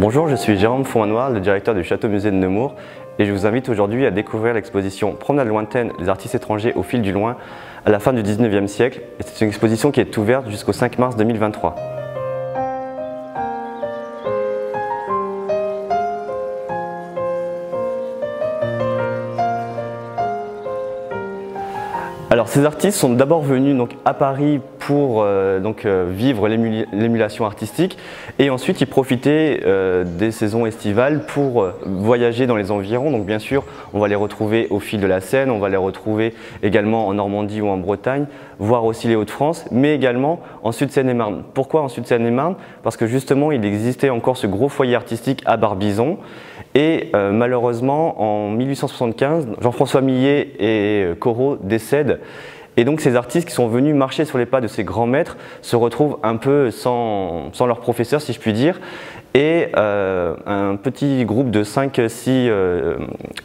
Bonjour, je suis Jérôme Fournoir, le directeur du Château-Musée de Nemours et je vous invite aujourd'hui à découvrir l'exposition Promenade lointaine des artistes étrangers au fil du loin à la fin du 19e siècle. C'est une exposition qui est ouverte jusqu'au 5 mars 2023. Alors ces artistes sont d'abord venus à Paris pour vivre l'émulation artistique et ensuite ils profitaient des saisons estivales pour voyager dans les environs. Donc bien sûr on va les retrouver au fil de la Seine, on va les retrouver également en Normandie ou en Bretagne, voire aussi les Hauts-de-France, mais également en Sud-Seine-et-Marne. Pourquoi en Sud-Seine-et-Marne? Parce que justement il existait encore ce gros foyer artistique à Barbizon et malheureusement en 1875 Jean-François Millet et Corot décèdent. Et donc ces artistes qui sont venus marcher sur les pas de ces grands maîtres se retrouvent un peu sans leur professeur, si je puis dire. Et un petit groupe de 5-6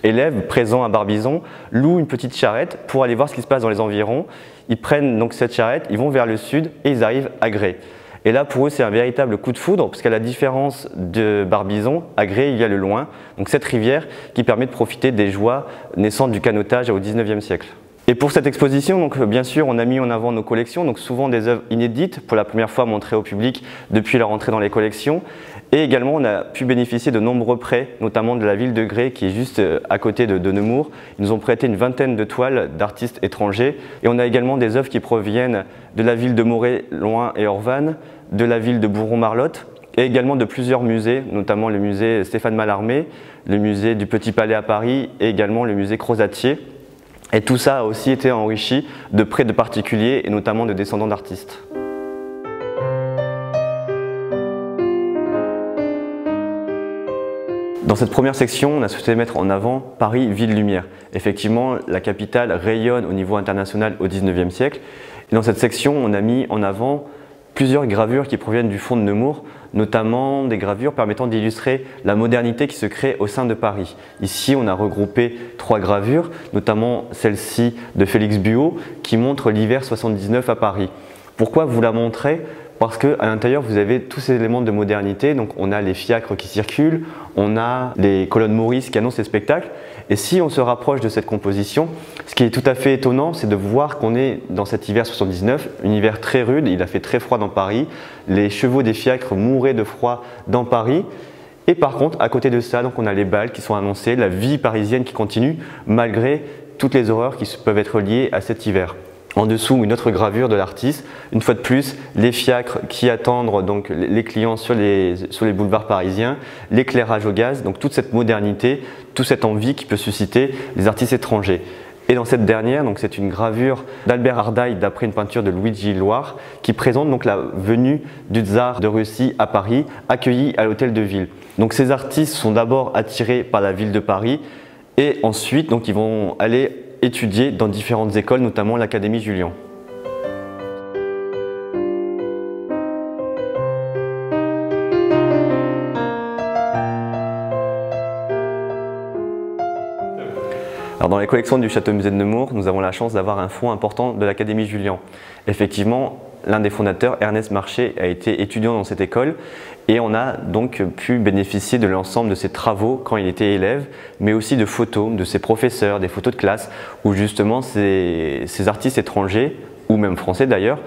élèves présents à Barbizon louent une petite charrette pour aller voir ce qui se passe dans les environs. Ils prennent donc cette charrette, ils vont vers le sud et ils arrivent à Grès. Et là pour eux c'est un véritable coup de foudre parce qu'à la différence de Barbizon, à Grès il y a le Loing, donc cette rivière qui permet de profiter des joies naissantes du canotage au 19e siècle. Et pour cette exposition, donc, bien sûr, on a mis en avant nos collections, donc souvent des œuvres inédites, pour la première fois montrées au public depuis leur entrée dans les collections. Et également, on a pu bénéficier de nombreux prêts, notamment de la ville de Grès, qui est juste à côté de Nemours. Ils nous ont prêté une vingtaine de toiles d'artistes étrangers. Et on a également des œuvres qui proviennent de la ville de Morée, Loing et Orvanne, de la ville de Bourron-Marlotte, et également de plusieurs musées, notamment le musée Stéphane Mallarmé, le musée du Petit Palais à Paris, et également le musée Crozatier. Et tout ça a aussi été enrichi de prêts de particuliers et notamment de descendants d'artistes. Dans cette première section, on a souhaité mettre en avant Paris, ville lumière. Effectivement, la capitale rayonne au niveau international au 19e siècle. Et dans cette section, on a mis en avant plusieurs gravures qui proviennent du fond de Nemours, notamment des gravures permettant d'illustrer la modernité qui se crée au sein de Paris. Ici, on a regroupé 3 gravures, notamment celle-ci de Félix Buot, qui montre l'hiver 79 à Paris. Pourquoi vous la montrez? Parce qu'à l'intérieur, vous avez tous ces éléments de modernité. Donc, on a les fiacres qui circulent, on a les colonnes Maurice qui annoncent les spectacles. Et si on se rapproche de cette composition, ce qui est tout à fait étonnant, c'est de voir qu'on est dans cet hiver 79, un hiver très rude, il a fait très froid dans Paris. Les chevaux des fiacres mouraient de froid dans Paris. Et par contre, à côté de ça, donc on a les bals qui sont annoncés, la vie parisienne qui continue, malgré toutes les horreurs qui peuvent être liées à cet hiver. En dessous, une autre gravure de l'artiste. Une fois de plus, les fiacres qui attendent donc les clients sur les boulevards parisiens, l'éclairage au gaz, donc toute cette modernité, toute cette envie qui peut susciter les artistes étrangers. Et dans cette dernière, c'est une gravure d'Albert Ardaille d'après une peinture de Luigi Loire qui présente donc la venue du tsar de Russie à Paris, accueilli à l'hôtel de ville. Donc ces artistes sont d'abord attirés par la ville de Paris et ensuite ils vont aller étudié dans différentes écoles, notamment l'Académie Julian. Alors dans les collections du Château-Musée de Nemours, nous avons la chance d'avoir un fonds important de l'Académie Julian. Effectivement, l'un des fondateurs, Ernest Marché, a été étudiant dans cette école et on a donc pu bénéficier de l'ensemble de ses travaux quand il était élève, mais aussi de photos de ses professeurs, des photos de classe où justement ces artistes étrangers, ou même français d'ailleurs,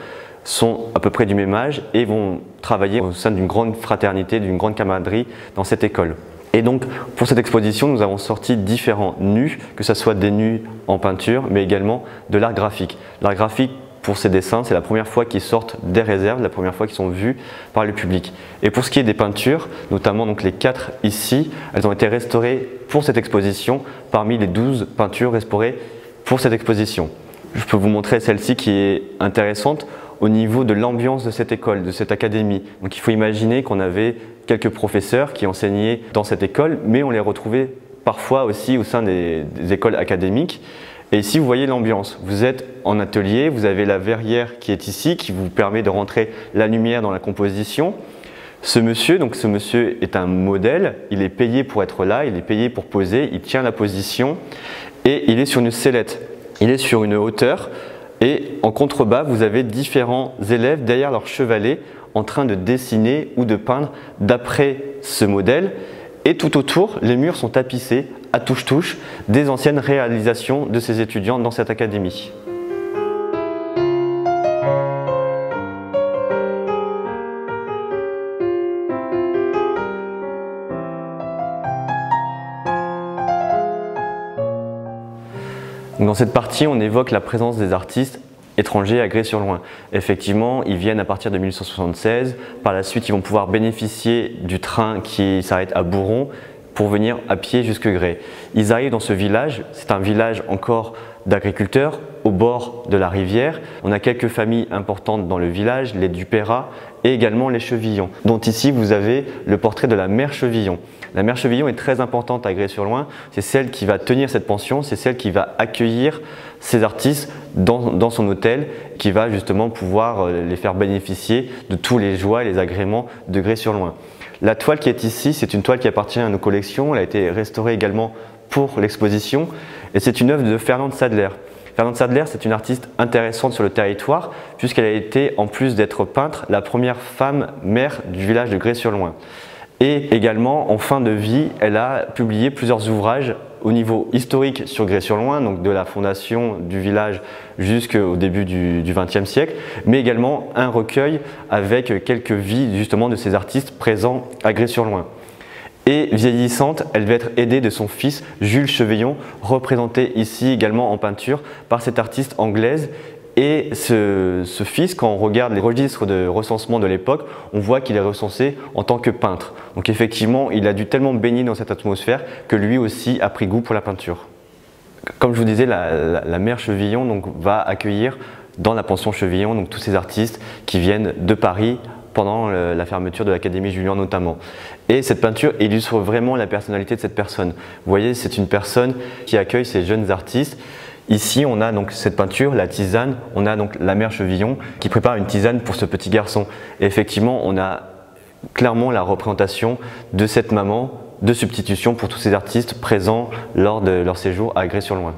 sont à peu près du même âge et vont travailler au sein d'une grande fraternité, d'une grande camaraderie dans cette école. Et donc pour cette exposition, nous avons sorti différents nus, que ce soit des nus en peinture, mais également de l'art graphique. L'art graphique, pour ces dessins, c'est la première fois qu'ils sortent des réserves, la première fois qu'ils sont vus par le public. Et pour ce qui est des peintures, notamment les 4 ici, elles ont été restaurées pour cette exposition parmi les 12 peintures restaurées pour cette exposition. Je peux vous montrer celle-ci qui est intéressante au niveau de l'ambiance de cette école, de cette académie. Donc il faut imaginer qu'on avait quelques professeurs qui enseignaient dans cette école, mais on les retrouvait parfois aussi au sein des écoles académiques. Et ici, vous voyez l'ambiance. Vous êtes en atelier, vous avez la verrière qui est ici, qui vous permet de rentrer la lumière dans la composition. Ce monsieur est un modèle, il est payé pour être là, il est payé pour poser, il tient la position et il est sur une sellette. Il est sur une hauteur et en contrebas, vous avez différents élèves derrière leur chevalet en train de dessiner ou de peindre d'après ce modèle. Et tout autour, les murs sont tapissés à touche-touche des anciennes réalisations de ces étudiants dans cette académie. Dans cette partie, on évoque la présence des artistes étrangers à Grez-sur-Loing. Effectivement, ils viennent à partir de 1876. Par la suite, ils vont pouvoir bénéficier du train qui s'arrête à Bourron pour venir à pied jusque Grez. Ils arrivent dans ce village, c'est un village encore d'agriculteurs au bord de la rivière. On a quelques familles importantes dans le village, les Dupérat et également les Chevillon, dont ici vous avez le portrait de la mère Chevillon. La mère Chevillon est très importante à Grez-sur-Loing, c'est celle qui va tenir cette pension, c'est celle qui va accueillir ces artistes dans son hôtel, qui va justement pouvoir les faire bénéficier de tous les joies et les agréments de Grez-sur-Loing. La toile qui est ici, c'est une toile qui appartient à nos collections, elle a été restaurée également pour l'exposition et c'est une œuvre de Fernande Sadler. Fernande Sadler, c'est une artiste intéressante sur le territoire puisqu'elle a été, en plus d'être peintre, la première femme maire du village de Grez-sur-Loing. Et également, en fin de vie, elle a publié plusieurs ouvrages au niveau historique sur Grez-sur-Loing, donc de la fondation du village jusqu'au début du XXe siècle, mais également un recueil avec quelques vies justement de ces artistes présents à Grez-sur-Loing. Et vieillissante, elle va être aidée de son fils Jules Chevillon, représenté ici également en peinture par cette artiste anglaise. Et ce fils, quand on regarde les registres de recensement de l'époque, on voit qu'il est recensé en tant que peintre. Donc effectivement, il a dû tellement baigner dans cette atmosphère que lui aussi a pris goût pour la peinture. Comme je vous disais, la mère Chevillon donc, va accueillir dans la pension Chevillon donc, tous ces artistes qui viennent de Paris pendant la fermeture de l'Académie Julian notamment. Et cette peinture illustre vraiment la personnalité de cette personne. Vous voyez, c'est une personne qui accueille ces jeunes artistes. Ici, on a donc cette peinture, la tisane, on a donc la mère Chevillon qui prépare une tisane pour ce petit garçon. Et effectivement, on a clairement la représentation de cette maman de substitution pour tous ces artistes présents lors de leur séjour à Grez-sur-Loing.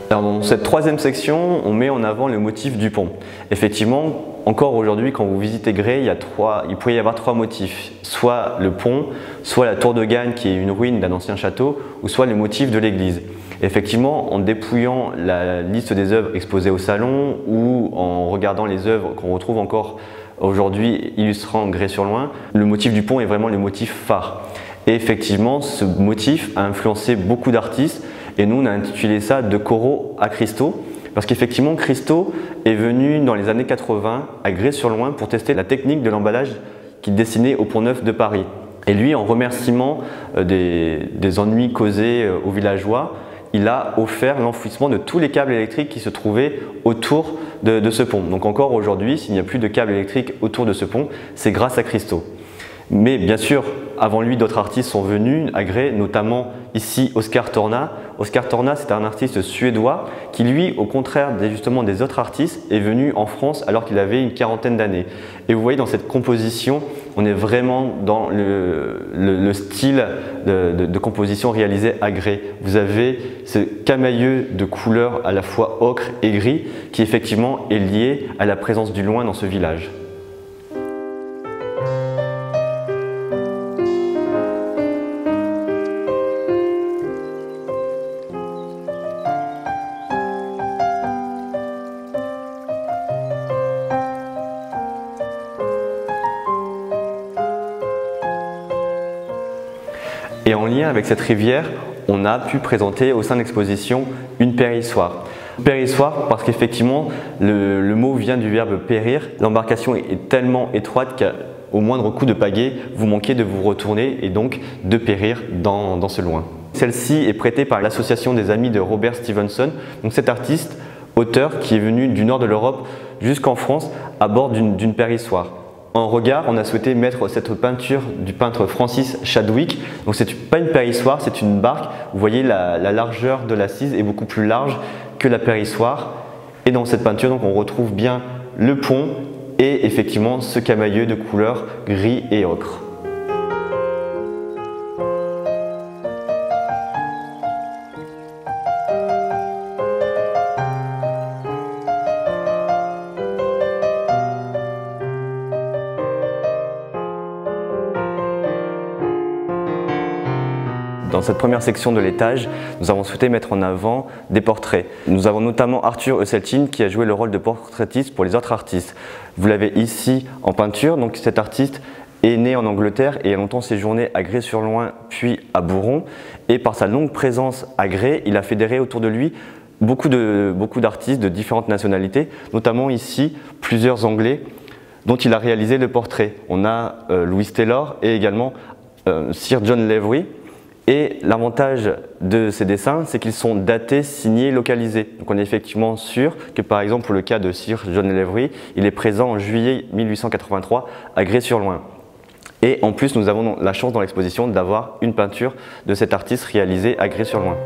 Alors dans cette troisième section, on met en avant le motif du pont. Effectivement, encore aujourd'hui, quand vous visitez Grez, il pourrait y avoir trois motifs. Soit le pont, soit la tour de Gagne qui est une ruine d'un ancien château, ou soit le motif de l'église. Effectivement, en dépouillant la liste des œuvres exposées au salon ou en regardant les œuvres qu'on retrouve encore aujourd'hui illustrant Grez-sur-Loing, le motif du pont est vraiment le motif phare. Et effectivement, ce motif a influencé beaucoup d'artistes. Et nous, on a intitulé ça « De Corot à Christo » parce qu'effectivement, Christo est venu dans les années 80 à Grez-sur-Loing pour tester la technique de l'emballage qu'il dessinait au Pont-Neuf de Paris. Et lui, en remerciement des ennuis causés aux villageois, il a offert l'enfouissement de tous les câbles électriques qui se trouvaient autour de ce pont. Donc encore aujourd'hui, s'il n'y a plus de câbles électriques autour de ce pont, c'est grâce à Christo. Mais bien sûr, avant lui, d'autres artistes sont venus à Grez, notamment ici Oscar Torna. Oscar Torna, c'est un artiste suédois qui, lui, au contraire justement des autres artistes, est venu en France alors qu'il avait une quarantaine d'années. Et vous voyez, dans cette composition, on est vraiment dans le style de composition réalisé à Grez. Vous avez ce camailleux de couleurs à la fois ocre et gris qui effectivement est lié à la présence du loin dans ce village. Et en lien avec cette rivière, on a pu présenter au sein de l'exposition une périssoire. Périssoire parce qu'effectivement, le mot vient du verbe périr. L'embarcation est tellement étroite qu'au moindre coup de pagaie, vous manquez de vous retourner et donc de périr dans ce loin. Celle-ci est prêtée par l'association des amis de Robert Stevenson, donc cet artiste, auteur qui est venu du nord de l'Europe jusqu'en France à bord d'une périssoire. En regard, on a souhaité mettre cette peinture du peintre Francis Chadwick. Donc c'est pas une périssoire, c'est une barque. Vous voyez la largeur de l'assise est beaucoup plus large que la périssoire. Et dans cette peinture, donc, on retrouve bien le pont et effectivement ce camailleux de couleur gris et ocre. dans cette première section de l'étage, nous avons souhaité mettre en avant des portraits. Nous avons notamment Arthur Euseltine qui a joué le rôle de portraitiste pour les autres artistes. Vous l'avez ici en peinture, donc cet artiste est né en Angleterre et a longtemps séjourné à Grès-sur-Loing puis à Bourron. Et par sa longue présence à Grès, il a fédéré autour de lui beaucoup d'artistes de différentes nationalités, notamment ici plusieurs Anglais dont il a réalisé le portrait. On a Louis Taylor et également Sir John Lavery. Et l'avantage de ces dessins, c'est qu'ils sont datés, signés, localisés. Donc on est effectivement sûr que par exemple pour le cas de Sir John Lavery, il est présent en juillet 1883 à Grès-sur-Loing. Et en plus, nous avons la chance dans l'exposition d'avoir une peinture de cet artiste réalisée à Grès-sur-Loing.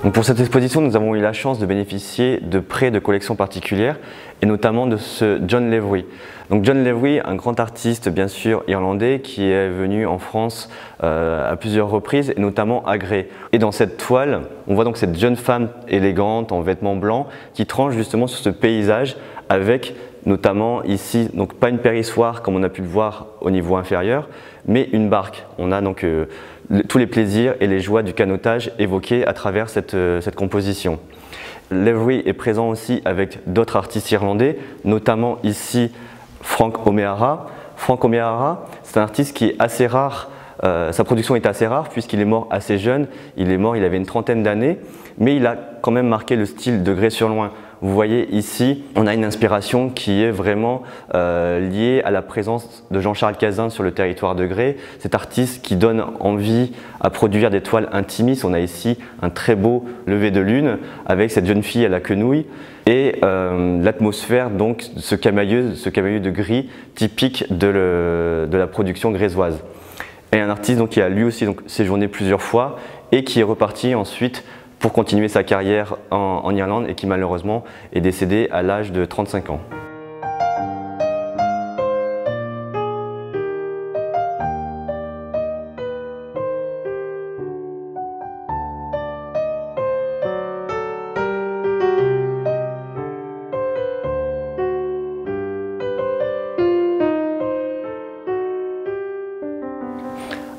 Donc pour cette exposition, nous avons eu la chance de bénéficier de prêts de collections particulières et notamment de ce John Lavery. Donc John Lavery, un grand artiste bien sûr irlandais qui est venu en France à plusieurs reprises et notamment à Grès. Et dans cette toile, on voit donc cette jeune femme élégante en vêtements blancs qui tranche justement sur ce paysage avec notamment ici, donc pas une périssoire comme on a pu le voir au niveau inférieur, mais une barque. On a donc tous les plaisirs et les joies du canotage évoqués à travers cette composition. Lavery est présent aussi avec d'autres artistes irlandais, notamment ici Frank O'Meara. Frank O'Meara, c'est un artiste qui est assez rare, sa production est assez rare puisqu'il est mort assez jeune, il est mort, il avait une trentaine d'années, mais il a quand même marqué le style de Grès-sur-Loing. Vous voyez ici, on a une inspiration qui est vraiment liée à la présence de Jean-Charles Cazin sur le territoire de Grès. Cet artiste qui donne envie à produire des toiles intimistes. On a ici un très beau lever de lune avec cette jeune fille à la quenouille et l'atmosphère, donc ce camailleux de gris typique de la production grésoise. Et un artiste donc, qui a lui aussi donc, séjourné plusieurs fois et qui est reparti ensuite pour continuer sa carrière en Irlande et qui malheureusement est décédé à l'âge de 35 ans.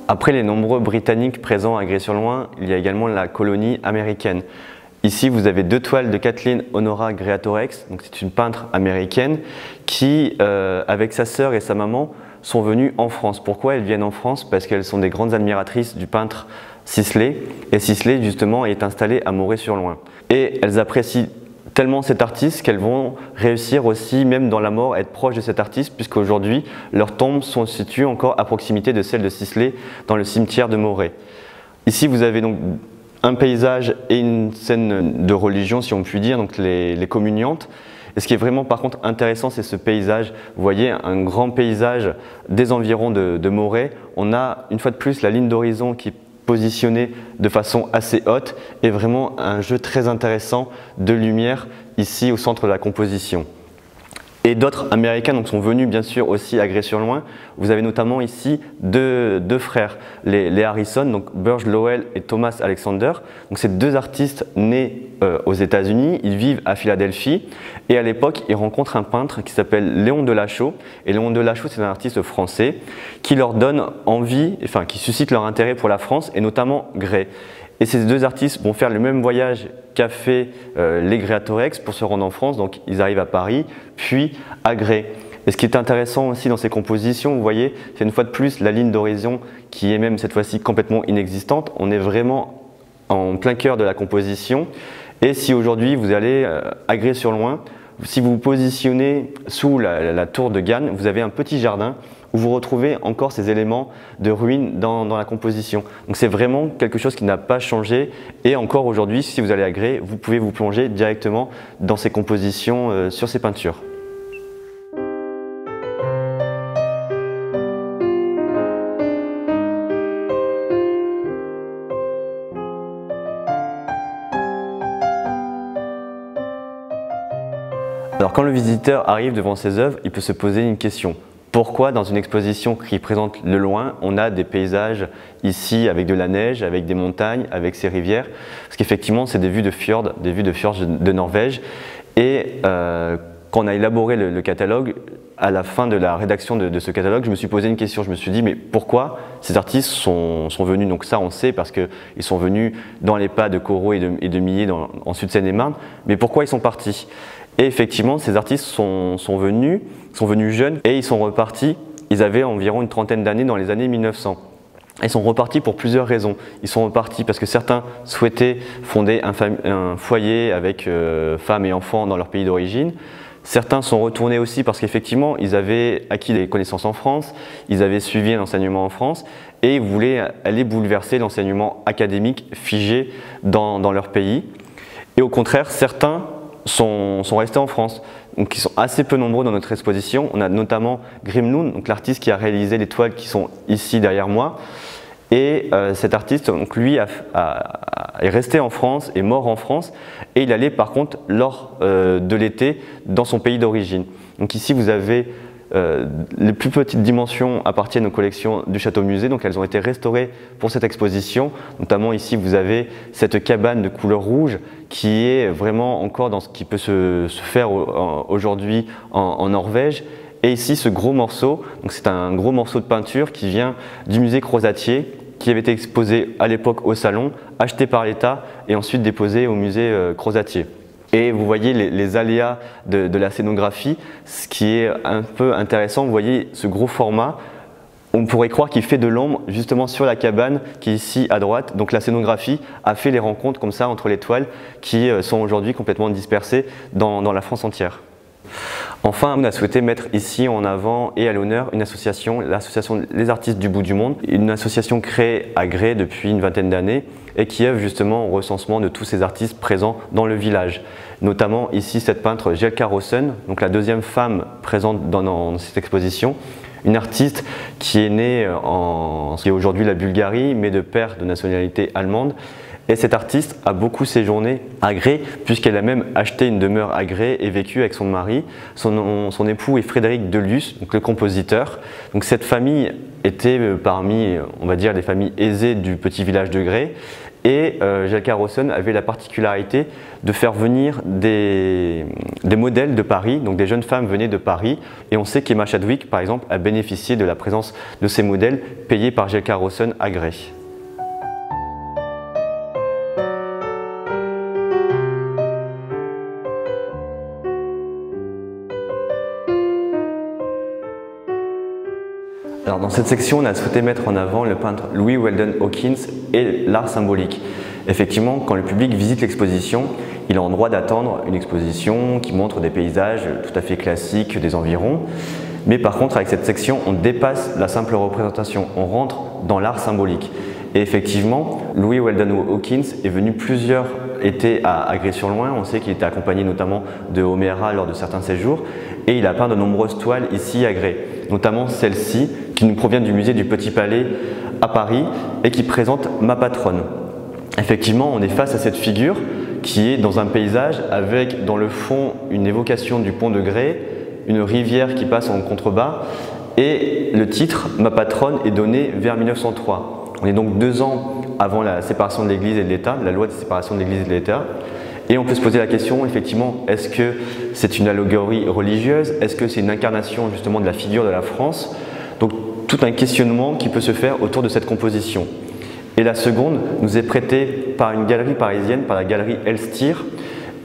Après les nombreux Britanniques présents à Grès-sur-Loing, il y a également la colonie américaine. Ici, vous avez deux toiles de Kathleen Honora Greatorex, donc c'est une peintre américaine qui, avec sa sœur et sa maman, sont venues en France. Pourquoi elles viennent en France? Parce qu'elles sont des grandes admiratrices du peintre Sisley, et Sisley justement est installé à Moret-sur-Loing. Et elles apprécient tellement cet artiste qu'elles vont réussir aussi, même dans la mort, à être proches de cet artiste, puisqu'aujourd'hui, leurs tombes sont situées encore à proximité de celles de Sisley dans le cimetière de Moret. Ici, vous avez donc un paysage et une scène de religion, si on peut dire, donc les communiantes. Et ce qui est vraiment par contre intéressant, c'est ce paysage. Vous voyez un grand paysage des environs de Moret. On a une fois de plus la ligne d'horizon qui positionné de façon assez haute et vraiment un jeu très intéressant de lumière ici au centre de la composition. Et d'autres Américains donc, sont venus bien sûr aussi à Grès-sur-Loing. Vous avez notamment ici deux frères, les Harrison, donc Burge Lowell et Thomas Alexander. Donc c'est deux artistes nés aux États-Unis, ils vivent à Philadelphie et à l'époque ils rencontrent un peintre qui s'appelle Léon Delachaux. Et Léon Delachaux c'est un artiste français qui leur donne envie, enfin qui suscite leur intérêt pour la France et notamment Grès. Et ces deux artistes vont faire le même voyage qu'a fait les Greatorex pour se rendre en France, donc ils arrivent à Paris, puis à Grès. Et ce qui est intéressant aussi dans ces compositions, vous voyez, c'est une fois de plus la ligne d'horizon qui est même cette fois-ci complètement inexistante. On est vraiment en plein cœur de la composition. Et si aujourd'hui vous allez à Grès-sur-Loing, si vous vous positionnez sous la tour de Gannes, vous avez un petit jardin où vous retrouvez encore ces éléments de ruines dans la composition. Donc c'est vraiment quelque chose qui n'a pas changé et encore aujourd'hui, si vous allez à Grès, vous pouvez vous plonger directement dans ces compositions sur ces peintures. Alors quand le visiteur arrive devant ces œuvres, il peut se poser une question. Pourquoi dans une exposition qui présente le loin, on a des paysages ici avec de la neige, avec des montagnes, avec ces rivières? Parce qu'effectivement, c'est des vues de fjords de Norvège. Et quand on a élaboré le catalogue, à la fin de la rédaction de ce catalogue, je me suis posé une question. Je me suis dit, mais pourquoi ces artistes sont venus? Donc ça, on sait parce qu'ils sont venus dans les pas de Corot et de Millet en Sud-Seine-et-Marne. Mais pourquoi ils sont partis? Et effectivement, ces artistes sont venus jeunes et ils sont repartis. Ils avaient environ une trentaine d'années dans les années 1900. Ils sont repartis pour plusieurs raisons. Ils sont repartis parce que certains souhaitaient fonder un foyer avec femmes et enfants dans leur pays d'origine. Certains sont retournés aussi parce qu'effectivement, ils avaient acquis des connaissances en France, ils avaient suivi un enseignement en France et ils voulaient aller bouleverser l'enseignement académique figé dans leur pays. Et au contraire, certains sont restés en France, donc ils sont assez peu nombreux dans notre exposition. On a notamment Grimnoun, donc l'artiste qui a réalisé les toiles qui sont ici derrière moi. Et cet artiste, donc lui, est resté en France, est mort en France, et il allait par contre lors de l'été dans son pays d'origine. Donc ici vous avez les plus petites dimensions appartiennent aux collections du Château-Musée, donc elles ont été restaurées pour cette exposition. Notamment ici vous avez cette cabane de couleur rouge qui est vraiment encore dans ce qui peut se faire aujourd'hui en Norvège. Et ici, ce gros morceau, c'est un gros morceau de peinture qui vient du musée Crozatier, qui avait été exposé à l'époque au salon, acheté par l'État et ensuite déposé au musée Crozatier. Et vous voyez les aléas de la scénographie, ce qui est un peu intéressant. Vous voyez ce gros format, on pourrait croire qu'il fait de l'ombre justement sur la cabane qui est ici à droite. Donc la scénographie a fait les rencontres comme ça entre les toiles qui sont aujourd'hui complètement dispersées dans la France entière. Enfin, on a souhaité mettre ici en avant et à l'honneur une association, l'association Les Artistes du Bout du Monde, une association créée à Grès depuis une vingtaine d'années et qui œuvre justement au recensement de tous ces artistes présents dans le village. Notamment ici cette peintre Jelka Rossen, donc la deuxième femme présente dans cette exposition, une artiste qui est née en ce qui est aujourd'hui la Bulgarie mais de père de nationalité allemande. Et cette artiste a beaucoup séjourné à Grès puisqu'elle a même acheté une demeure à Grès et vécu avec son mari. Son époux est Frédéric Delus, donc le compositeur. Donc cette famille était parmi, on va dire, les familles aisées du petit village de Grès. Et Jelka Rossen avait la particularité de faire venir des modèles de Paris, donc des jeunes femmes venaient de Paris. Et on sait qu'Emma Chadwick, par exemple, a bénéficié de la présence de ces modèles payés par Jelka Rossen à Grès. Alors dans cette section, on a souhaité mettre en avant le peintre Louis Weldon Hawkins et l'art symbolique. Effectivement, quand le public visite l'exposition, il est en droit d'attendre une exposition qui montre des paysages tout à fait classiques des environs. Mais par contre, avec cette section, on dépasse la simple représentation, on rentre dans l'art symbolique. Et effectivement, Louis Weldon Hawkins est venu plusieurs étés à Grès-sur-Loing. On sait qu'il était accompagné notamment de Homéra lors de certains séjours. Et il a peint de nombreuses toiles ici à Grès, notamment celle-ci qui nous provient du musée du Petit Palais à Paris et qui présente Ma Patronne. Effectivement, on est face à cette figure qui est dans un paysage avec dans le fond une évocation du pont de Grès, une rivière qui passe en contrebas et le titre Ma Patronne est donné vers 1903. On est donc 2 ans avant la séparation de l'Église et de l'État, la loi de séparation de l'Église et de l'État. Et on peut se poser la question, effectivement, est-ce que c'est une allégorie religieuse? Est-ce que c'est une incarnation justement de la figure de la France? Donc tout un questionnement qui peut se faire autour de cette composition. Et la seconde nous est prêtée par une galerie parisienne, par la galerie Elstir.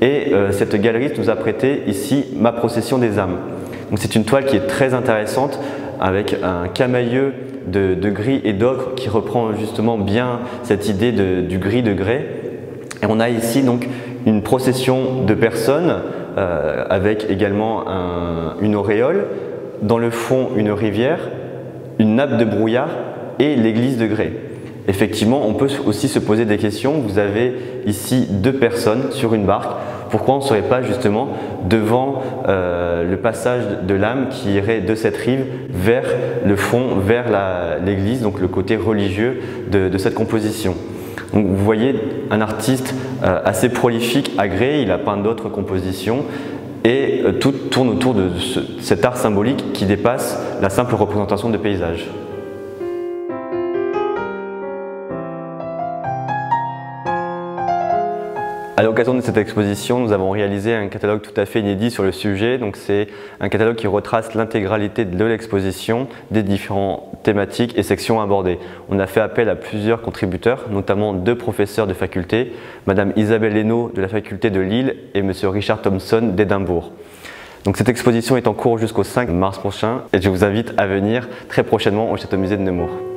Et cette galeriste nous a prêté ici Ma Procession des âmes. C'est une toile qui est très intéressante avec un camailleux de gris et d'ocre qui reprend justement bien cette idée du gris de Grès. Et on a ici donc une procession de personnes avec également une auréole, dans le fond une rivière, une nappe de brouillard et l'église de Grès. Effectivement, on peut aussi se poser des questions. Vous avez ici 2 personnes sur une barque. Pourquoi on ne serait pas justement devant le passage de l'âme qui irait de cette rive vers le fond, vers l'église, donc le côté religieux de cette composition. Donc vous voyez un artiste assez prolifique à Grès, il a peint d'autres compositions et tout tourne autour de cet art symbolique qui dépasse la simple représentation de paysages. À l'occasion de cette exposition, nous avons réalisé un catalogue tout à fait inédit sur le sujet. Donc c'est un catalogue qui retrace l'intégralité de l'exposition, des différentes thématiques et sections abordées. On a fait appel à plusieurs contributeurs, notamment 2 professeurs de faculté, Madame Isabelle Hainaut de la faculté de Lille et Monsieur Richard Thompson d'Édimbourg. Donc cette exposition est en cours jusqu'au 5 mars prochain et je vous invite à venir très prochainement au Château Musée de Nemours.